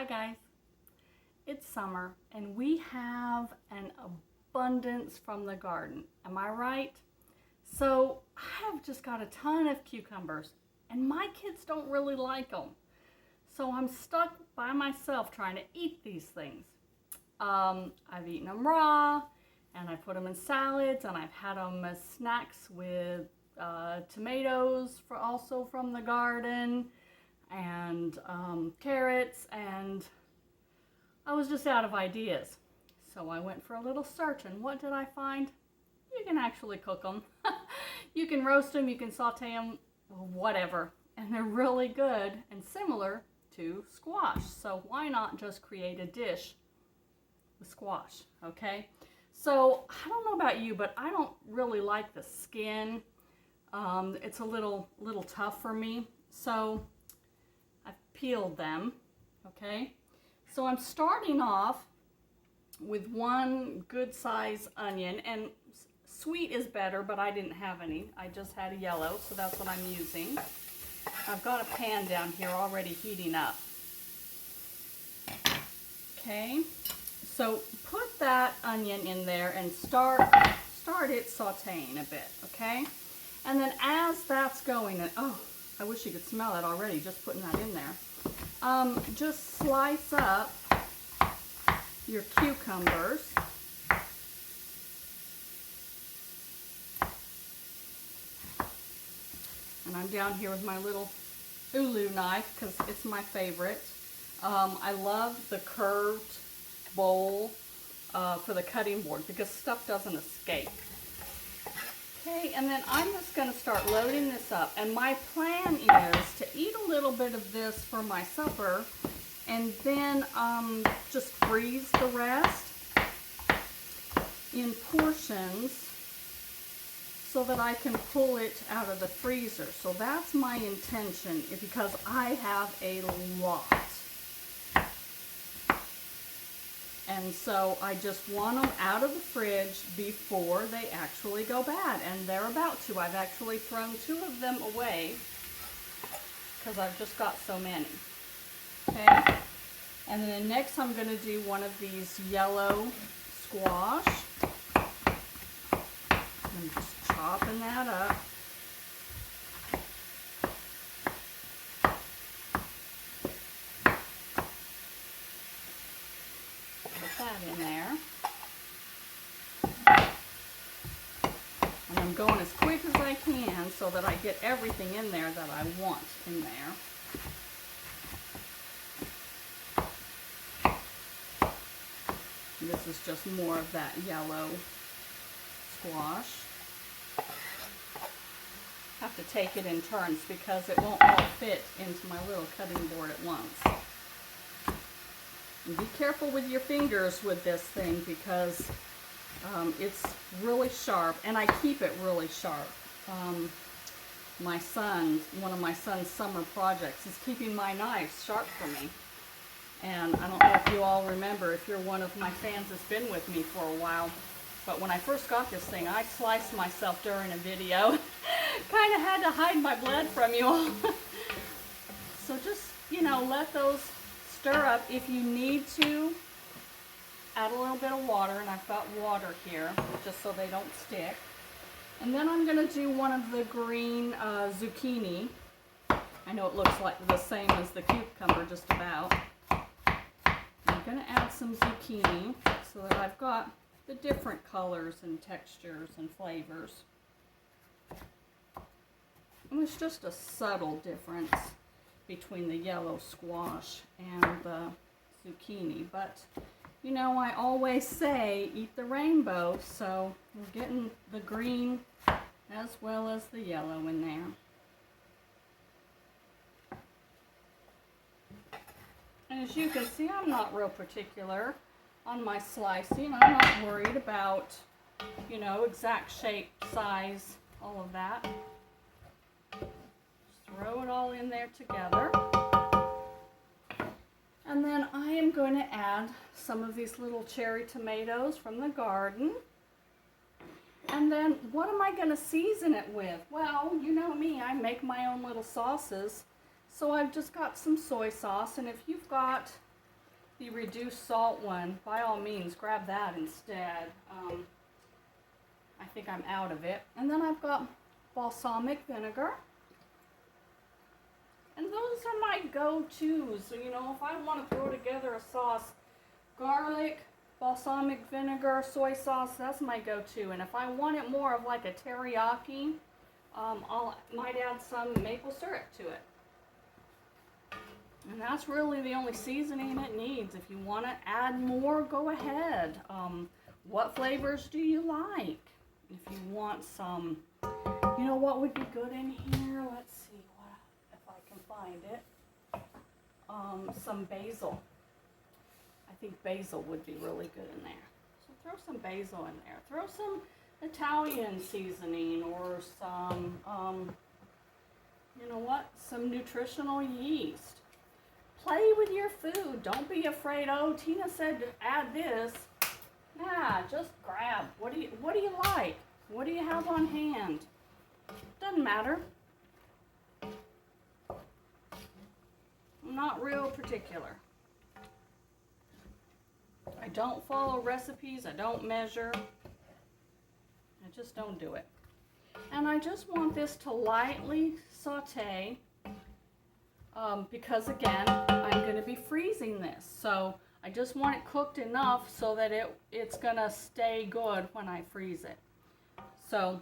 Hi guys, it's summer and we have an abundance from the garden. Am I right? So I have just got a ton of cucumbers and my kids don't really like them. So I'm stuck by myself trying to eat these things. I've eaten them raw and I put them in salads and I've had them as snacks with tomatoes also from the garden and carrots, and I was just out of ideas. So I went for a little search, and what did I find? You can actually cook them. You can roast them, you can saute them, whatever. And they're really good and similar to squash. So why not just create a dish with squash, okay? So I don't know about you, but I don't really like the skin. It's a little tough for me. So I've peeled them, okay? So I'm starting off with one good size onion, and sweet is better, but I didn't have any. I just had a yellow, so that's what I'm using. I've got a pan down here already heating up. Okay, so put that onion in there and start it sauteing a bit, okay? And then as that's going, and oh, I wish you could smell it already, just putting that in there. Just slice up your cucumbers. And I'm down here with my little Ulu knife because it's my favorite. I love the curved bowl for the cutting board because stuff doesn't escape. Okay, and then I'm just going to start loading this up. And my plan is to eat a little bit of this for my supper and then just freeze the rest in portions so that I can pull it out of the freezer. So that's my intention, because I have a lot. And so I just want them out of the fridge before they actually go bad. And they're about to. I've actually thrown 2 of them away because I've just got so many. Okay? And then next I'm going to do one of these yellow squash. I'm just chopping that up. In there. And I'm going as quick as I can so that I get everything in there that I want in there. This is just more of that yellow squash. Have to take it in turns because it won't all fit into my little cutting board at once. And be careful with your fingers with this thing because it's really sharp, and I keep it really sharp. One of my son's summer projects is keeping my knives sharp for me. And I don't know if you all remember, if you're one of my fans that's been with me for a while, but when I first got this thing, I sliced myself during a video. Kind of had to hide my blood from you all. So just, let those stir up. If you need to, add a little bit of water, and I've got water here just so they don't stick. And then I'm going to do one of the green zucchini. I know it looks like the same as the cucumber just about. I'm going to add some zucchini so that I've got the different colors and textures and flavors. And it's just a subtle difference between the yellow squash and the zucchini, but I always say eat the rainbow, so we're getting the green as well as the yellow in there. And as you can see, I'm not real particular on my slicing. I'm not worried about exact shape, size, all of that. Throw it all in there together. And then I am going to add some of these little cherry tomatoes from the garden. And then what am I going to season it with? Well, you know me, I make my own little sauces. So I've just got some soy sauce, and if you've got the reduced salt one, by all means, grab that instead. I think I'm out of it. And then I've got balsamic vinegar. And those are my go-tos. So, you know, if I want to throw together a sauce, garlic, balsamic vinegar, soy sauce, that's my go-to. And if I want it more of like a teriyaki, might add some maple syrup to it. And that's really the only seasoning it needs. If you want to add more, go ahead. What flavors do you like? If you want some, you know what would be good in here? Let's see if I can find it. Some basil. I think basil would be really good in there. So throw some basil in there. Throw some Italian seasoning or some, you know what? Some nutritional yeast. Play with your food. Don't be afraid. Oh, Tina said add this. Nah, just grab. What do you like? What do you have on hand? Doesn't matter. I'm not real particular. I don't follow recipes. I don't measure. I just don't do it. And I just want this to lightly saute because again, I'm going to be freezing this. So I just want it cooked enough so that it's going to stay good when I freeze it. So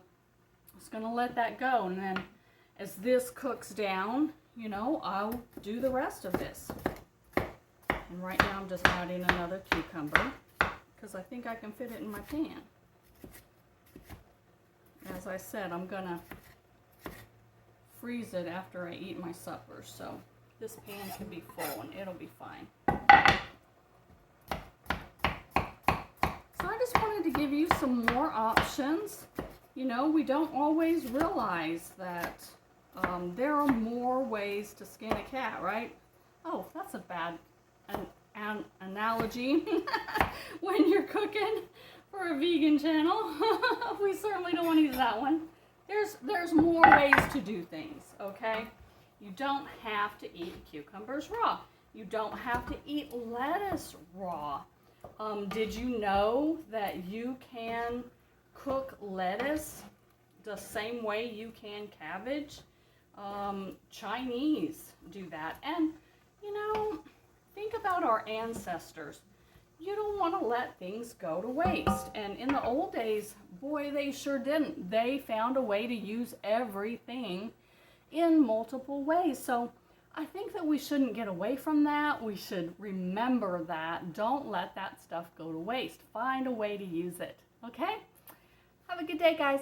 I'm just going to let that go. And then as this cooks down, you know, I'll do the rest of this. And right now I'm just adding another cucumber because I think I can fit it in my pan. As I said, I'm going to freeze it after I eat my supper. So this pan can be full and it'll be fine. So I just wanted to give you some more options. You know, we don't always realize that there are more ways to skin a cat, right? Oh, that's a bad an analogy when you're cooking for a vegan channel. We certainly don't want to use that one. There's more ways to do things, okay? You don't have to eat cucumbers raw. You don't have to eat lettuce raw. Did you know that you can cook lettuce the same way you can cabbage? Chinese do that. And, you know, think about our ancestors. You don't want to let things go to waste. And in the old days, boy, they sure didn't. They found a way to use everything in multiple ways. So I think that we shouldn't get away from that. We should remember that. Don't let that stuff go to waste. Find a way to use it. Okay? Have a good day, guys.